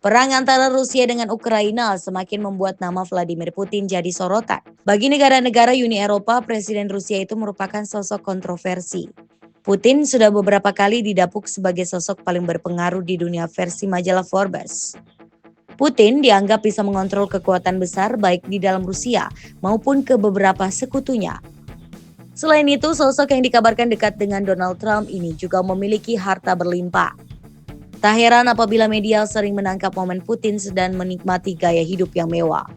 Perang antara Rusia dengan Ukraina semakin membuat nama Vladimir Putin jadi sorotan. Bagi negara-negara Uni Eropa, Presiden Rusia itu merupakan sosok kontroversi. Putin sudah beberapa kali didapuk sebagai sosok paling berpengaruh di dunia versi majalah Forbes. Putin dianggap bisa mengontrol kekuatan besar baik di dalam Rusia maupun ke beberapa sekutunya. Selain itu, sosok yang dikabarkan dekat dengan Donald Trump ini juga memiliki harta berlimpah. Tak heran apabila media sering menangkap momen Putin sedang menikmati gaya hidup yang mewah.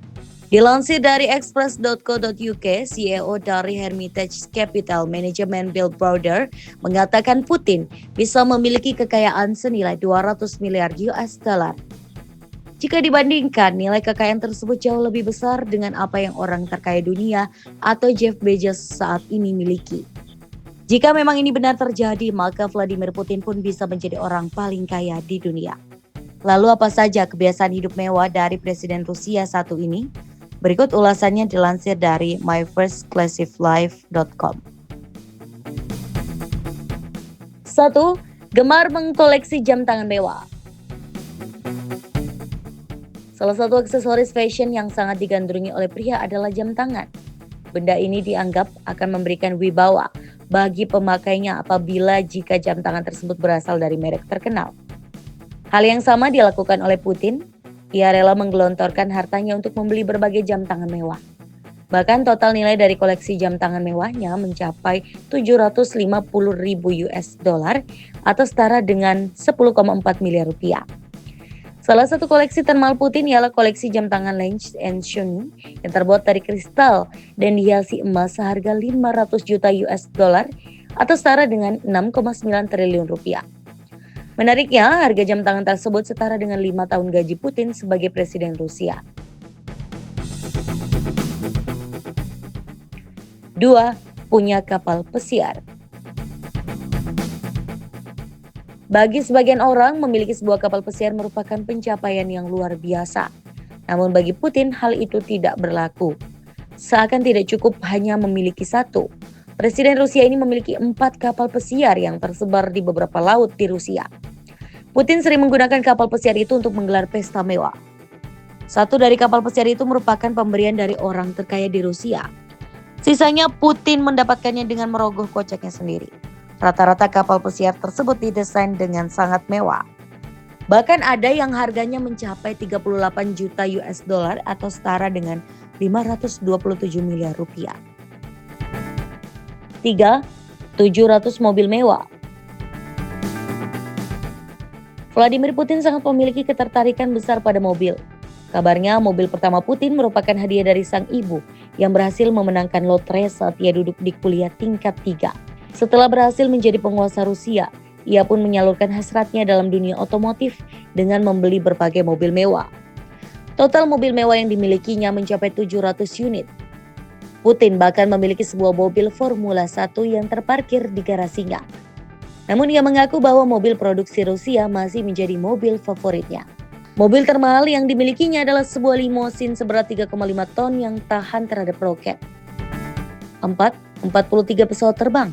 Dilansir dari express.co.uk, CEO dari Hermitage Capital Management Bill Browder mengatakan Putin bisa memiliki kekayaan senilai 200 miliar US dollar. Jika dibandingkan, nilai kekayaan tersebut jauh lebih besar dengan apa yang orang terkaya dunia atau Jeff Bezos saat ini miliki. Jika memang ini benar terjadi, maka Vladimir Putin pun bisa menjadi orang paling kaya di dunia. Lalu apa saja kebiasaan hidup mewah dari Presiden Rusia satu ini? Berikut ulasannya dilansir dari myfirstclassiflife.com. 1. Gemar mengkoleksi jam tangan mewah. Salah satu aksesoris fashion yang sangat digandrungi oleh pria adalah jam tangan. Benda ini dianggap akan memberikan wibawa bagi pemakainya apabila jika jam tangan tersebut berasal dari merek terkenal. Hal yang sama dilakukan oleh Putin. Ia rela menggelontorkan hartanya untuk membeli berbagai jam tangan mewah. Bahkan total nilai dari koleksi jam tangan mewahnya mencapai 750.000 US dollar atau setara dengan 10,4 miliar rupiah. Salah satu koleksi termahal Putin ialah koleksi jam tangan Lange & Söhne yang terbuat dari kristal dan dihiasi emas seharga 500 juta US dollar atau setara dengan 6,9 triliun rupiah. Menariknya, harga jam tangan tersebut setara dengan 5 tahun gaji Putin sebagai Presiden Rusia. 2. Punya kapal pesiar. Bagi sebagian orang, memiliki sebuah kapal pesiar merupakan pencapaian yang luar biasa. Namun bagi Putin, hal itu tidak berlaku. Seakan tidak cukup hanya memiliki satu. Presiden Rusia ini memiliki 4 kapal pesiar yang tersebar di beberapa laut di Rusia. Putin sering menggunakan kapal pesiar itu untuk menggelar pesta mewah. Satu dari kapal pesiar itu merupakan pemberian dari orang terkaya di Rusia. Sisanya Putin mendapatkannya dengan merogoh koceknya sendiri. Rata-rata kapal pesiar tersebut didesain dengan sangat mewah. Bahkan ada yang harganya mencapai 38 juta US dollar atau setara dengan 527 miliar rupiah. 3. 700 mobil mewah. Vladimir Putin sangat memiliki ketertarikan besar pada mobil. Kabarnya mobil pertama Putin merupakan hadiah dari sang ibu yang berhasil memenangkan lotre saat ia duduk di kuliah tingkat 3. Setelah berhasil menjadi penguasa Rusia, ia pun menyalurkan hasratnya dalam dunia otomotif dengan membeli berbagai mobil mewah. Total mobil mewah yang dimilikinya mencapai 700 unit. Putin bahkan memiliki sebuah mobil Formula 1 yang terparkir di garasinya. Namun ia mengaku bahwa mobil produksi Rusia masih menjadi mobil favoritnya. Mobil termahal yang dimilikinya adalah sebuah limosin seberat 3,5 ton yang tahan terhadap roket. 4. 43 pesawat terbang.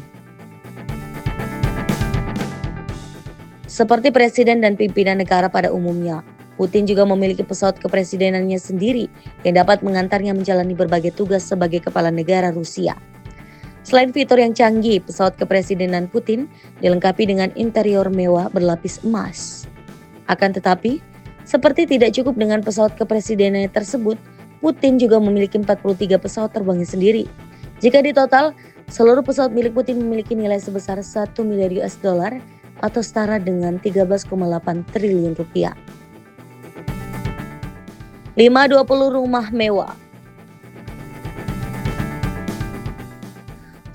Seperti presiden dan pimpinan negara pada umumnya, Putin juga memiliki pesawat kepresidenannya sendiri yang dapat mengantarnya menjalani berbagai tugas sebagai kepala negara Rusia. Selain fitur yang canggih, pesawat kepresidenan Putin dilengkapi dengan interior mewah berlapis emas. Akan tetapi, seperti tidak cukup dengan pesawat kepresidenannya tersebut, Putin juga memiliki 43 pesawat terbangnya sendiri. Jika ditotal, seluruh pesawat milik Putin memiliki nilai sebesar 1 miliar US dollar atau setara dengan 13,8 triliun rupiah. 5. 20 rumah mewah.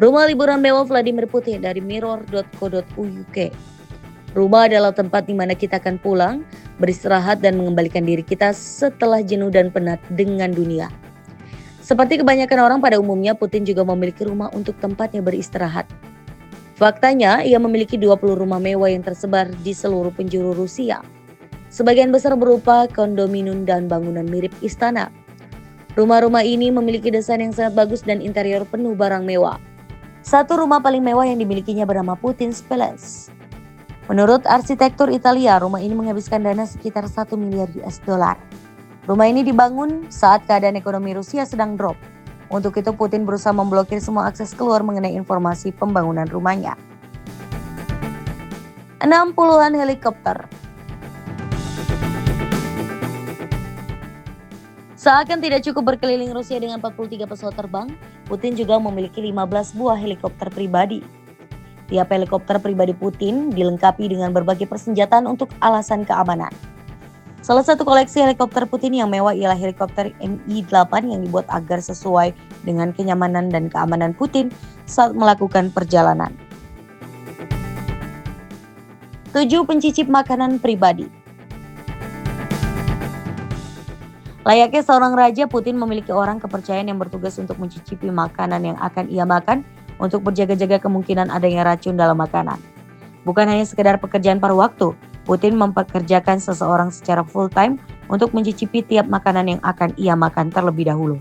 Rumah liburan mewah Vladimir Putin dari mirror.co.uk. Rumah adalah tempat di mana kita akan pulang, beristirahat dan mengembalikan diri kita setelah jenuh dan penat dengan dunia. Seperti kebanyakan orang pada umumnya, Putin juga memiliki rumah untuk tempatnya beristirahat. Faktanya, ia memiliki 20 rumah mewah yang tersebar di seluruh penjuru Rusia. Sebagian besar berupa kondominium dan bangunan mirip istana. Rumah-rumah ini memiliki desain yang sangat bagus dan interior penuh barang mewah. Satu rumah paling mewah yang dimilikinya bernama Putin's Palace. Menurut arsitektur Italia, rumah ini menghabiskan dana sekitar 1 miliar US dollar. Rumah ini dibangun saat keadaan ekonomi Rusia sedang drop. Untuk itu Putin berusaha memblokir semua akses keluar mengenai informasi pembangunan rumahnya. 60-an helikopter. Seakan tidak cukup berkeliling Rusia dengan 43 pesawat terbang, Putin juga memiliki 15 buah helikopter pribadi. Tiap helikopter pribadi Putin dilengkapi dengan berbagai persenjataan untuk alasan keamanan. Salah satu koleksi helikopter Putin yang mewah ialah helikopter Mi-8 yang dibuat agar sesuai dengan kenyamanan dan keamanan Putin saat melakukan perjalanan. 7 pencicip makanan pribadi. Layaknya seorang raja, Putin memiliki orang kepercayaan yang bertugas untuk mencicipi makanan yang akan ia makan untuk berjaga-jaga kemungkinan adanya racun dalam makanan. Bukan hanya sekedar pekerjaan paruh waktu, Putin mempekerjakan seseorang secara full time untuk mencicipi tiap makanan yang akan ia makan terlebih dahulu.